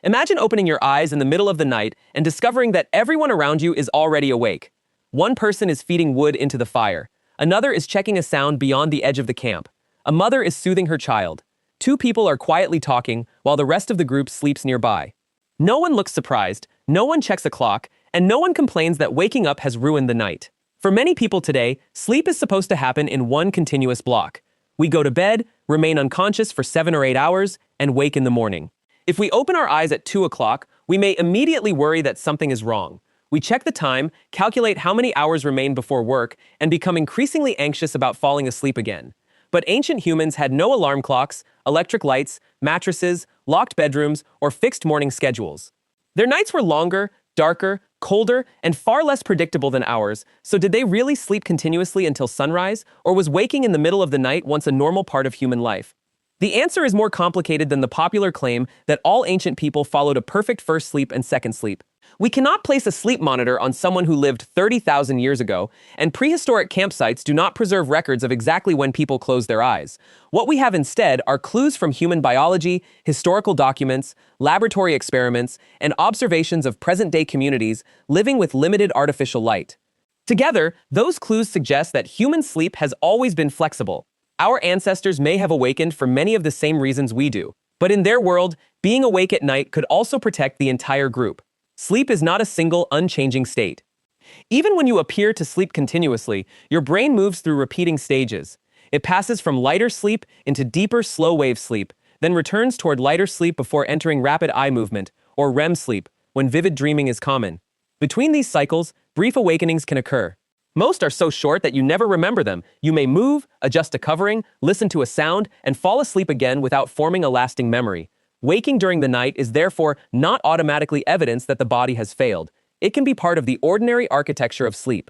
Imagine opening your eyes in the middle of the night and discovering that everyone around you is already awake. One person is feeding wood into the fire. Another is checking a sound beyond the edge of the camp. A mother is soothing her child. Two people are quietly talking while the rest of the group sleeps nearby. No one looks surprised, no one checks a clock, and no one complains that waking up has ruined the night. For many people today, sleep is supposed to happen in one continuous block. We go to bed, remain unconscious for 7 or 8 hours, and wake in the morning. If we open our eyes at 2 o'clock, we may immediately worry that something is wrong. We check the time, calculate how many hours remain before work, and become increasingly anxious about falling asleep again. But ancient humans had no alarm clocks, electric lights, mattresses, locked bedrooms, or fixed morning schedules. Their nights were longer, darker, colder, and far less predictable than ours, so did they really sleep continuously until sunrise, or was waking in the middle of the night once a normal part of human life? The answer is more complicated than the popular claim that all ancient people followed a perfect first sleep and second sleep. We cannot place a sleep monitor on someone who lived 30,000 years ago, and prehistoric campsites do not preserve records of exactly when people closed their eyes. What we have instead are clues from human biology, historical documents, laboratory experiments, and observations of present-day communities living with limited artificial light. Together, those clues suggest that human sleep has always been flexible. Our ancestors may have awakened for many of the same reasons we do, but in their world, being awake at night could also protect the entire group. Sleep is not a single, unchanging state. Even when you appear to sleep continuously, your brain moves through repeating stages. It passes from lighter sleep into deeper, slow-wave sleep, then returns toward lighter sleep before entering rapid eye movement, or REM sleep, when vivid dreaming is common. Between these cycles, brief awakenings can occur. Most are so short that you never remember them. You may move, adjust a covering, listen to a sound, and fall asleep again without forming a lasting memory. Waking during the night is therefore not automatically evidence that the body has failed. It can be part of the ordinary architecture of sleep.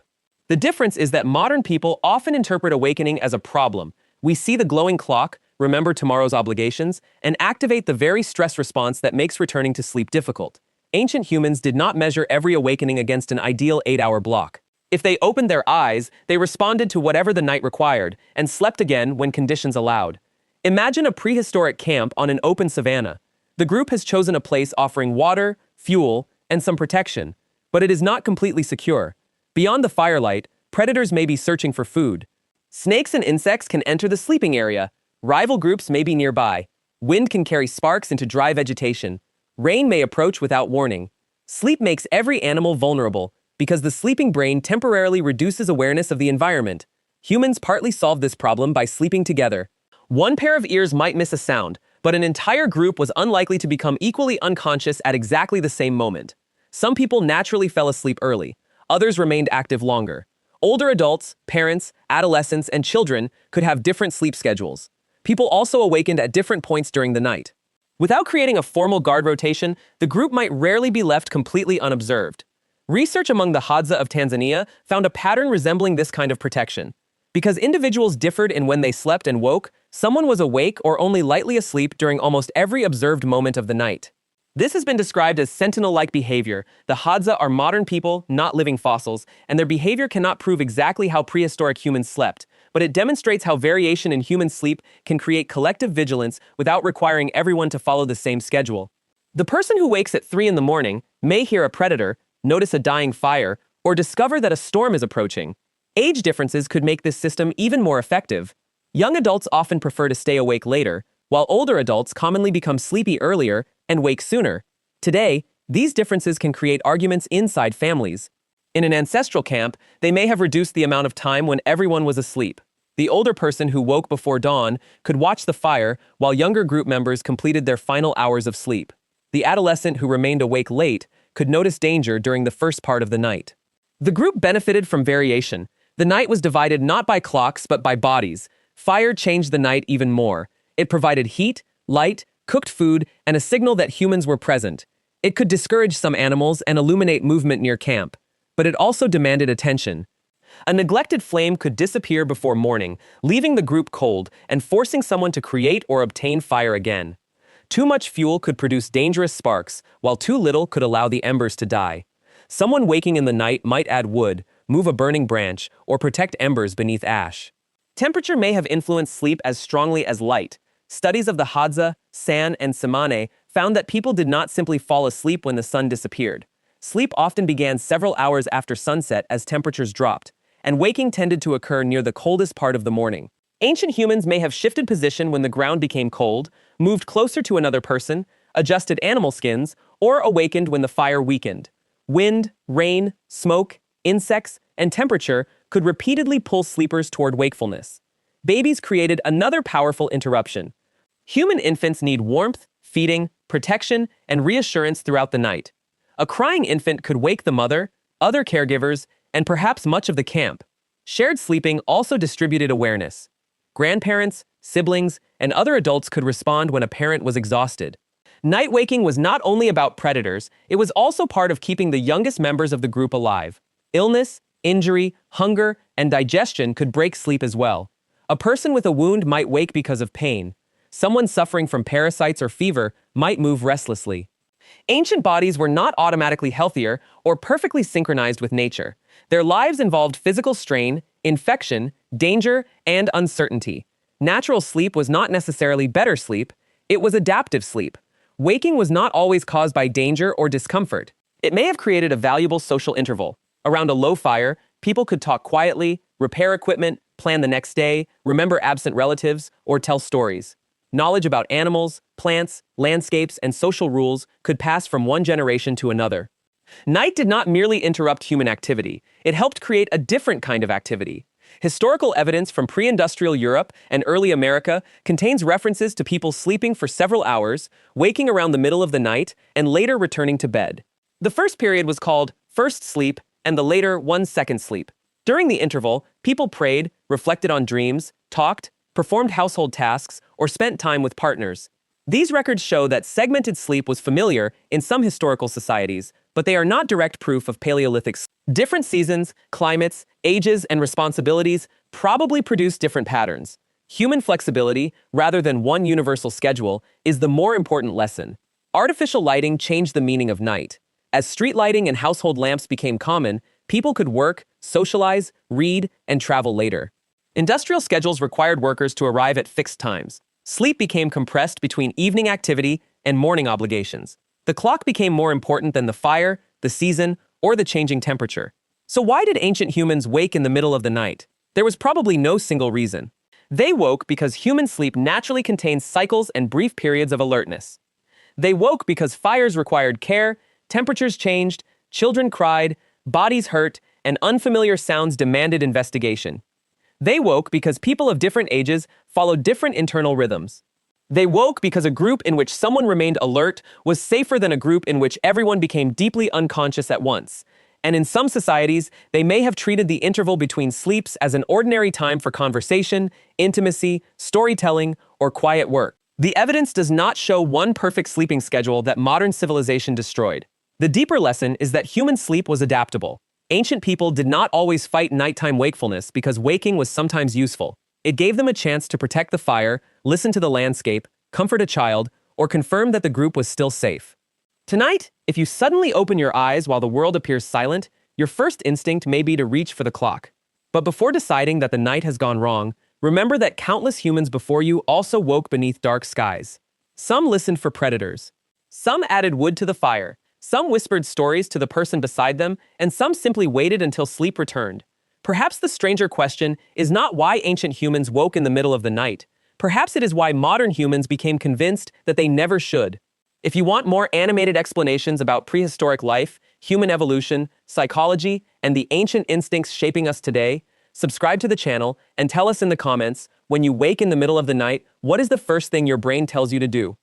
The difference is that modern people often interpret awakening as a problem. We see the glowing clock, remember tomorrow's obligations, and activate the very stress response that makes returning to sleep difficult. Ancient humans did not measure every awakening against an ideal 8-hour block. If they opened their eyes, they responded to whatever the night required, and slept again when conditions allowed. Imagine a prehistoric camp on an open savanna. The group has chosen a place offering water, fuel, and some protection, but it is not completely secure. Beyond the firelight, predators may be searching for food. Snakes and insects can enter the sleeping area. Rival groups may be nearby. Wind can carry sparks into dry vegetation. Rain may approach without warning. Sleep makes every animal vulnerable because the sleeping brain temporarily reduces awareness of the environment. Humans partly solve this problem by sleeping together. One pair of ears might miss a sound, but an entire group was unlikely to become equally unconscious at exactly the same moment. Some people naturally fell asleep early. Others remained active longer. Older adults, parents, adolescents, and children could have different sleep schedules. People also awakened at different points during the night. Without creating a formal guard rotation, the group might rarely be left completely unobserved. Research among the Hadza of Tanzania found a pattern resembling this kind of protection. Because individuals differed in when they slept and woke, someone was awake or only lightly asleep during almost every observed moment of the night. This has been described as sentinel-like behavior. The Hadza are modern people, not living fossils, and their behavior cannot prove exactly how prehistoric humans slept, but it demonstrates how variation in human sleep can create collective vigilance without requiring everyone to follow the same schedule. The person who wakes at 3 in the morning may hear a predator, notice a dying fire, or discover that a storm is approaching. Age differences could make this system even more effective. Young adults often prefer to stay awake later, while older adults commonly become sleepy earlier and wake sooner. Today, these differences can create arguments inside families. In an ancestral camp, they may have reduced the amount of time when everyone was asleep. The older person who woke before dawn could watch the fire while younger group members completed their final hours of sleep. The adolescent who remained awake late could notice danger during the first part of the night. The group benefited from variation. The night was divided not by clocks but by bodies. Fire changed the night even more. It provided heat, light, cooked food, and a signal that humans were present. It could discourage some animals and illuminate movement near camp, but it also demanded attention. A neglected flame could disappear before morning, leaving the group cold and forcing someone to create or obtain fire again. Too much fuel could produce dangerous sparks, while too little could allow the embers to die. Someone waking in the night might add wood, move a burning branch, or protect embers beneath ash. Temperature may have influenced sleep as strongly as light. Studies of the Hadza, San, and Tsimane found that people did not simply fall asleep when the sun disappeared. Sleep often began several hours after sunset as temperatures dropped, and waking tended to occur near the coldest part of the morning. Ancient humans may have shifted position when the ground became cold, moved closer to another person, adjusted animal skins, or awakened when the fire weakened. Wind, rain, smoke, insects, and temperature could repeatedly pull sleepers toward wakefulness. Babies created another powerful interruption. Human infants need warmth, feeding, protection, and reassurance throughout the night. A crying infant could wake the mother, other caregivers, and perhaps much of the camp. Shared sleeping also distributed awareness. Grandparents, siblings, and other adults could respond when a parent was exhausted. Night waking was not only about predators, it was also part of keeping the youngest members of the group alive. Illness, injury, hunger, and digestion could break sleep as well. A person with a wound might wake because of pain. Someone suffering from parasites or fever might move restlessly. Ancient bodies were not automatically healthier or perfectly synchronized with nature. Their lives involved physical strain, infection, danger, and uncertainty. Natural sleep was not necessarily better sleep, it was adaptive sleep. Waking was not always caused by danger or discomfort. It may have created a valuable social interval. Around a low fire, people could talk quietly, repair equipment, plan the next day, remember absent relatives, or tell stories. Knowledge about animals, plants, landscapes, and social rules could pass from one generation to another. Night did not merely interrupt human activity, it helped create a different kind of activity. Historical evidence from pre-industrial Europe and early America contains references to people sleeping for several hours, waking around the middle of the night, and later returning to bed. The first period was called first sleep, and the later 1 second sleep. During the interval, people prayed, reflected on dreams, talked, performed household tasks, or spent time with partners. These records show that segmented sleep was familiar in some historical societies, but they are not direct proof of Paleolithic sleep. Different seasons, climates, ages, and responsibilities probably produce different patterns. Human flexibility, rather than one universal schedule, is the more important lesson. Artificial lighting changed the meaning of night. As street lighting and household lamps became common, people could work, socialize, read, and travel later. Industrial schedules required workers to arrive at fixed times. Sleep became compressed between evening activity and morning obligations. The clock became more important than the fire, the season, or the changing temperature. So why did ancient humans wake in the middle of the night? There was probably no single reason. They woke because human sleep naturally contains cycles and brief periods of alertness. They woke because fires required care, temperatures changed, children cried, bodies hurt, and unfamiliar sounds demanded investigation. They woke because people of different ages followed different internal rhythms. They woke because a group in which someone remained alert was safer than a group in which everyone became deeply unconscious at once. And in some societies, they may have treated the interval between sleeps as an ordinary time for conversation, intimacy, storytelling, or quiet work. The evidence does not show one perfect sleeping schedule that modern civilization destroyed. The deeper lesson is that human sleep was adaptable. Ancient people did not always fight nighttime wakefulness because waking was sometimes useful. It gave them a chance to protect the fire, listen to the landscape, comfort a child, or confirm that the group was still safe. Tonight, if you suddenly open your eyes while the world appears silent, your first instinct may be to reach for the clock. But before deciding that the night has gone wrong, remember that countless humans before you also woke beneath dark skies. Some listened for predators. Some added wood to the fire. Some whispered stories to the person beside them, and some simply waited until sleep returned. Perhaps the stranger question is not why ancient humans woke in the middle of the night. Perhaps it is why modern humans became convinced that they never should. If you want more animated explanations about prehistoric life, human evolution, psychology, and the ancient instincts shaping us today, subscribe to the channel and tell us in the comments, when you wake in the middle of the night, what is the first thing your brain tells you to do?